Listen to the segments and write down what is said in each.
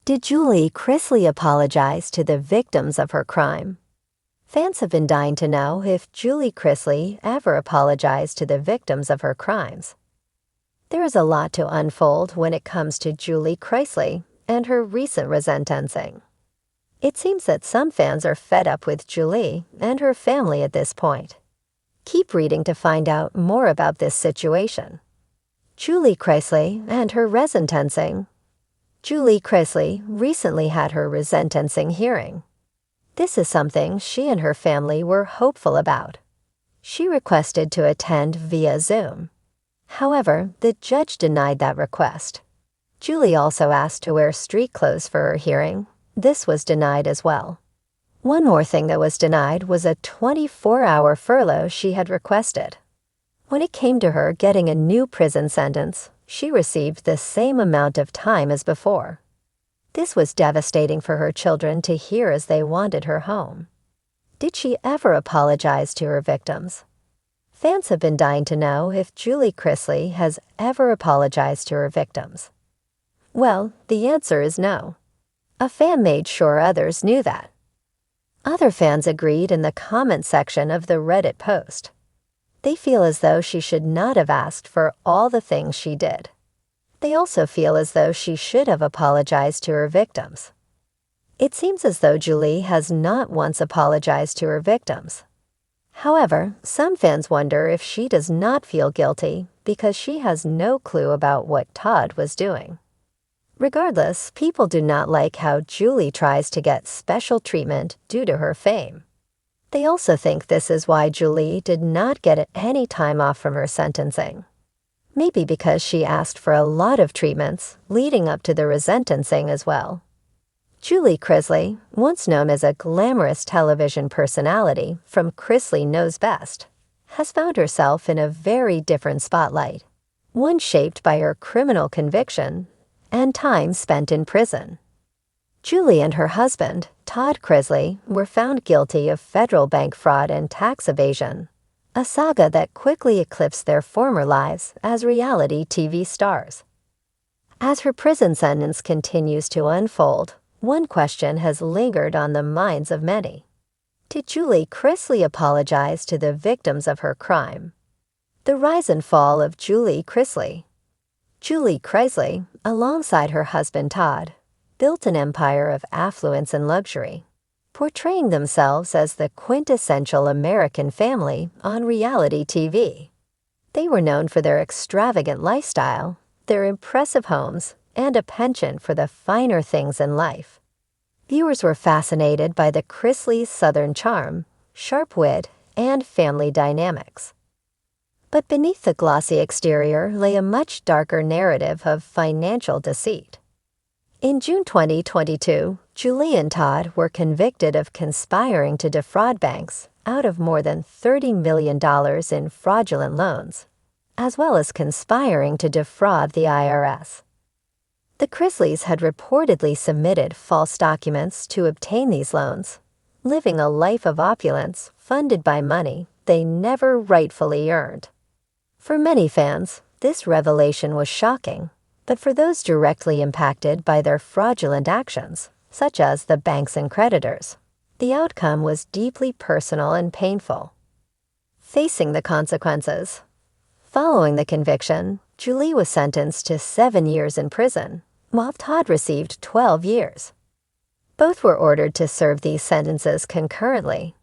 Did Julie Chrisley apologize to the victims of her crime? Fans have been dying to know if Julie Chrisley ever apologized to the victims of her crimes. There is a lot to unfold when it comes to Julie Chrisley and her recent resentencing. It seems that some fans are fed up with Julie and her family at this point. Keep reading to find out more about this situation. Julie Chrisley and her resentencing. Julie Chrisley recently had her resentencing hearing. This is something she and her family were hopeful about. She requested to attend via Zoom. However, the judge denied that request. Julie also asked to wear street clothes for her hearing. This was denied as well. One more thing that was denied was a 24-hour furlough she had requested. When it came to her getting a new prison sentence, she received the same amount of time as before. This was devastating for her children to hear as they wanted her home. Did she ever apologize to her victims? Fans have been dying to know if Julie Chrisley has ever apologized to her victims. Well, the answer is no. A fan made sure others knew that. Other fans agreed in the comment section of the Reddit post. They feel as though she should not have asked for all the things she did. They also feel as though she should have apologized to her victims. It seems as though Julie has not once apologized to her victims. However, some fans wonder if she does not feel guilty because she has no clue about what Todd was doing. Regardless, people do not like how Julie tries to get special treatment due to her fame. They also think this is why Julie did not get any time off from her sentencing. Maybe because she asked for a lot of treatments leading up to the resentencing as well. Julie Chrisley, once known as a glamorous television personality from Chrisley Knows Best, has found herself in a very different spotlight, one shaped by her criminal conviction and time spent in prison. Julie and her husband, Todd Chrisley, were found guilty of federal bank fraud and tax evasion, a saga that quickly eclipsed their former lives as reality TV stars. As her prison sentence continues to unfold, one question has lingered on the minds of many. Did Julie Chrisley apologize to the victims of her crime? The rise and fall of Julie Chrisley. Julie Chrisley, alongside her husband Todd, built an empire of affluence and luxury, portraying themselves as the quintessential American family on reality TV. They were known for their extravagant lifestyle, their impressive homes, and a penchant for the finer things in life. Viewers were fascinated by the Chrisley's Southern charm, sharp wit, and family dynamics. But beneath the glossy exterior lay a much darker narrative of financial deceit. In June 2022, Julie and Todd were convicted of conspiring to defraud banks out of more than $30 million in fraudulent loans, as well as conspiring to defraud the IRS. The Chrisleys had reportedly submitted false documents to obtain these loans, living a life of opulence funded by money they never rightfully earned. For many fans, this revelation was shocking. But for those directly impacted by their fraudulent actions, such as the banks and creditors, the outcome was deeply personal and painful. Facing the consequences. Following the conviction, Julie was sentenced to 7 years in prison, while Todd received 12 years. Both were ordered to serve these sentences concurrently.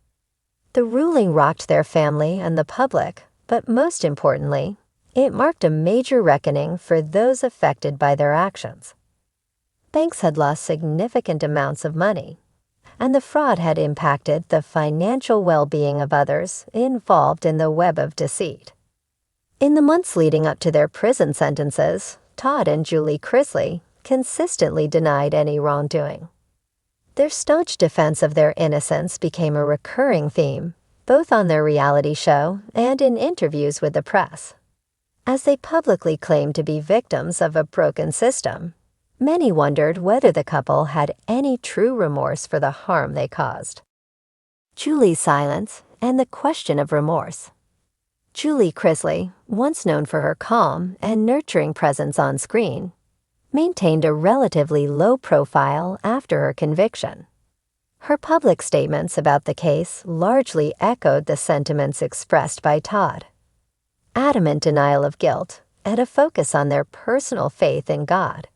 The ruling rocked their family and the public, but most importantly, it marked a major reckoning for those affected by their actions. Banks had lost significant amounts of money, and the fraud had impacted the financial well-being of others involved in the web of deceit. In the months leading up to their prison sentences, Todd and Julie Chrisley consistently denied any wrongdoing. Their staunch defense of their innocence became a recurring theme, both on their reality show and in interviews with the press. As they publicly claimed to be victims of a broken system, many wondered whether the couple had any true remorse for the harm they caused. Julie's silence and the question of remorse. Julie Chrisley, once known for her calm and nurturing presence on screen, maintained a relatively low profile after her conviction. Her public statements about the case largely echoed the sentiments expressed by Todd. Adamant denial of guilt and a focus on their personal faith in God.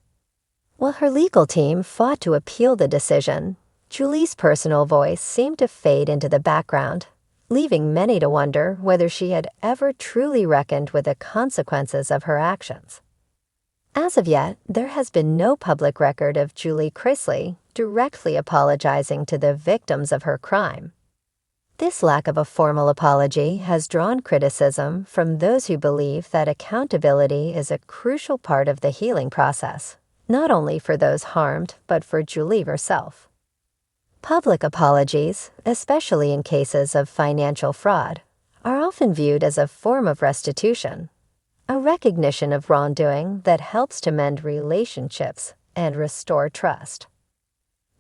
While her legal team fought to appeal the decision, Julie's personal voice seemed to fade into the background, leaving many to wonder whether she had ever truly reckoned with the consequences of her actions. As of yet, there has been no public record of Julie Chrisley directly apologizing to the victims of her crime. This lack of a formal apology has drawn criticism from those who believe that accountability is a crucial part of the healing process, not only for those harmed, but for Julie herself. Public apologies, especially in cases of financial fraud, are often viewed as a form of restitution, a recognition of wrongdoing that helps to mend relationships and restore trust.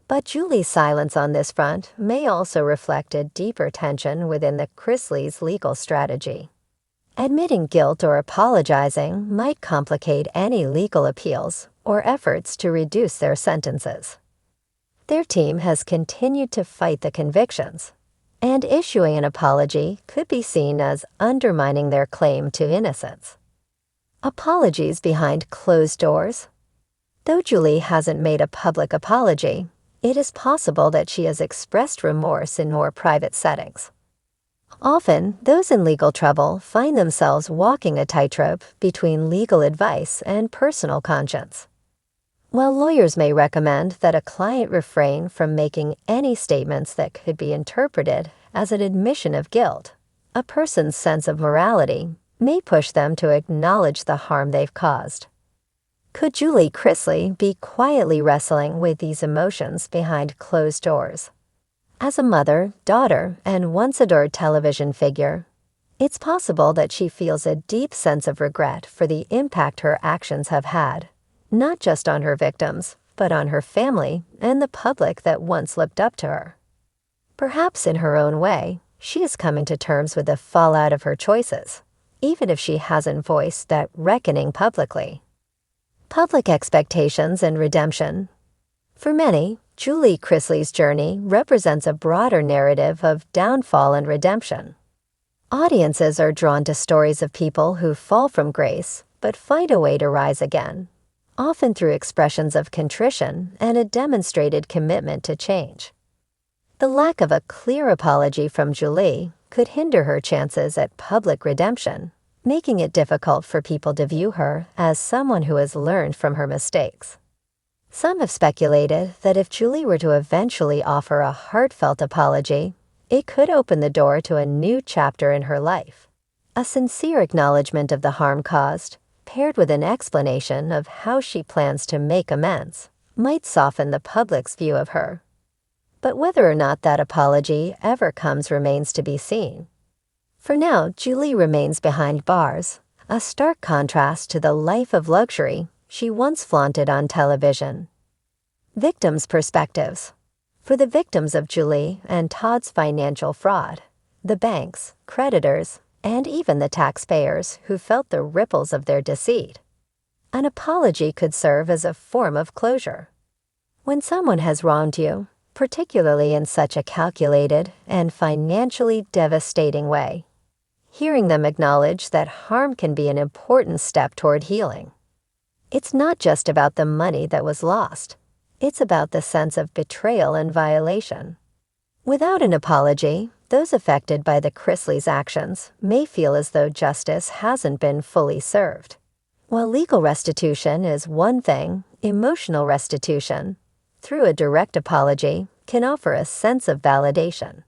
But Julie's silence on this front may also reflect a deeper tension within the Chrisley's legal strategy. Admitting guilt or apologizing might complicate any legal appeals or efforts to reduce their sentences. Their team has continued to fight the convictions, and issuing an apology could be seen as undermining their claim to innocence. Apologies behind closed doors. Though Julie hasn't made a public apology, it is possible that she has expressed remorse in more private settings. Often, those in legal trouble find themselves walking a tightrope between legal advice and personal conscience. While lawyers may recommend that a client refrain from making any statements that could be interpreted as an admission of guilt, a person's sense of morality may push them to acknowledge the harm they've caused. Could Julie Chrisley be quietly wrestling with these emotions behind closed doors? As a mother, daughter, and once adored television figure, it's possible that she feels a deep sense of regret for the impact her actions have had, not just on her victims, but on her family and the public that once looked up to her. Perhaps in her own way, she is coming to terms with the fallout of her choices, even if she hasn't voiced that reckoning publicly. Public expectations and redemption. For many, Julie Chrisley's journey represents a broader narrative of downfall and redemption. Audiences are drawn to stories of people who fall from grace but find a way to rise again, often through expressions of contrition and a demonstrated commitment to change. The lack of a clear apology from Julie could hinder her chances at public redemption, making it difficult for people to view her as someone who has learned from her mistakes. Some have speculated that if Julie were to eventually offer a heartfelt apology, it could open the door to a new chapter in her life. A sincere acknowledgement of the harm caused, paired with an explanation of how she plans to make amends, might soften the public's view of her. But whether or not that apology ever comes remains to be seen. For now, Julie remains behind bars, a stark contrast to the life of luxury she once flaunted on television. Victims' perspectives. For the victims of Julie and Todd's financial fraud, the banks, creditors, and even the taxpayers who felt the ripples of their deceit, an apology could serve as a form of closure. When someone has wronged you, particularly in such a calculated and financially devastating way, hearing them acknowledge that harm can be an important step toward healing. It's not just about the money that was lost. It's about the sense of betrayal and violation. Without an apology, those affected by the Chrisley's actions may feel as though justice hasn't been fully served. While legal restitution is one thing, emotional restitution, through a direct apology, can offer a sense of validation.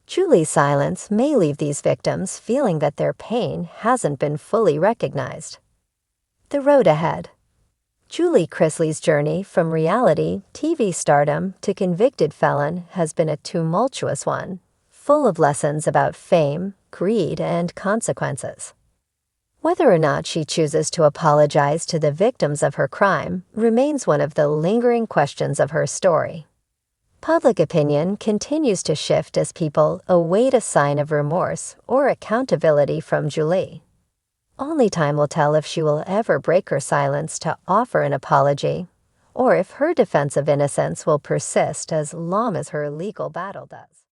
Julie's silence may leave these victims feeling that their pain hasn't been fully recognized. The road ahead. Julie Chrisley's journey from reality TV stardom to convicted felon has been a tumultuous one, full of lessons about fame, greed, and consequences. Whether or not she chooses to apologize to the victims of her crime remains one of the lingering questions of her story. Public opinion continues to shift as people await a sign of remorse or accountability from Julie. Only time will tell if she will ever break her silence to offer an apology, or if her defense of innocence will persist as long as her legal battle does.